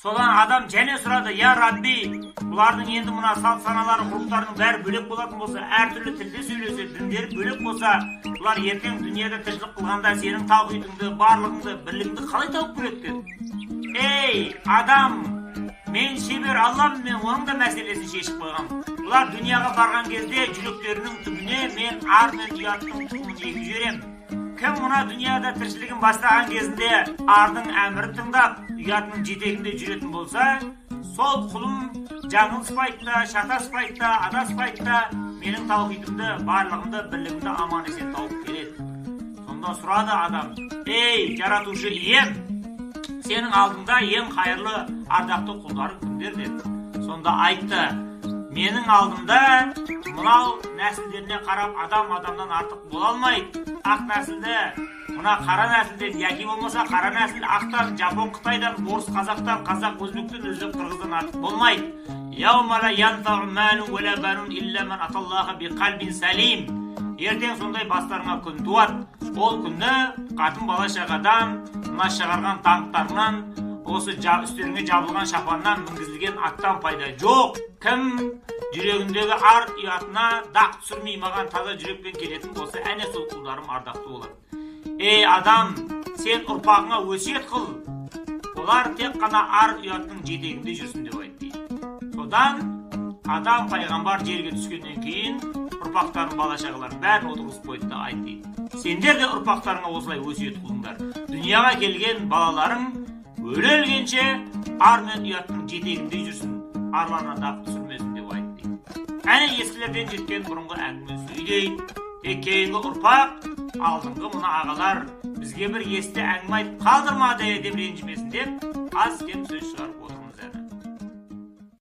Содан адам және сұрады: "Я Рабби, бұлардың енді мына салт саналары, ғұрыптарының бәрі бөлек болатын болса, әртүрлі тілде сөйлесе, діндері бөлек болса, бұлар ертең дүниеде тіршілік қылғанда сенің тауқидыңды, барлығыңды, бірлігіңді қалай тауып көреді?" деді. Ей адам, мен шебер Аллам, мен оның да мәселесін шешіп қойғам. Бұлар дүнияға барған кезде жүректерінің түбіне мен ар мен ұяттың тұқымын егіп жіберем. Кім мына дүнияда тіршілігін бастаған кезінде ардың әмірін тыңдап, ұятының жетегінде жүретін болса, сол құлым жаңылыспайды да, шатаспайды да, адаспайды да, менің тауқидымды, барлығымды, бірлігімді аман есен тауып келеді. Сонда сұрады адам: "Ей, жаратушы ием, сенің алдыңда ең қайырлы, ардақты құлдарың кімдер?" деді. Сонда айтты: "Менің алдымда мынау нәсілдеріне қарап адам адамнан артық бола алмайды. Ақ нәсілді, мына қара нәсілден, яки болмаса қара нәсіл ақтан, Жапон Қытайдан, орыс қазақтан, қазақ өзбектен, өзбек қырғыздан артық болмайды. Яумала янфау малун вала банун илля ман аталлаха биқалбин салим." Ертең сондай бастарыңа күн туады. Ол күнді қатын бала шағадан, мына шығарған танктарынан, осы үстеріңе жабылған шапаннан, мінгізілген аттан пайда жоқ. Кім жүрегіндегі ар ұятына дақ түсірмей маған таза жүрекпен келетін болса, әне сол құлдарым ардақты болады. Ей адам, сен ұрпағыңа өсиет қыл, олар тек қана ар ұяттың жетегінде жүрсін деп айтты. Содан адам пайғамбар жерге түскеннен кейін ұрпақтарын, бала шағаларын бәрін отырғызып қойды да айтты: "Сендер де ұрпақтарыңа осылай өсиет қылыңдар. Дүнияға келген балаларың өле-өлгенше ар мен ұяттың жетегінде жүрсін, арларына дақ түсірмесін" деп айтты. Әне ескілерден жеткен бұрынғы әңгіме сөйлейді. Тек кейінгі ұрпақ, алдыңғы мына ағалар бізге бір есті әңгіме айтып қалдырмады деп ренжімесін деп аз кем сөз шығарып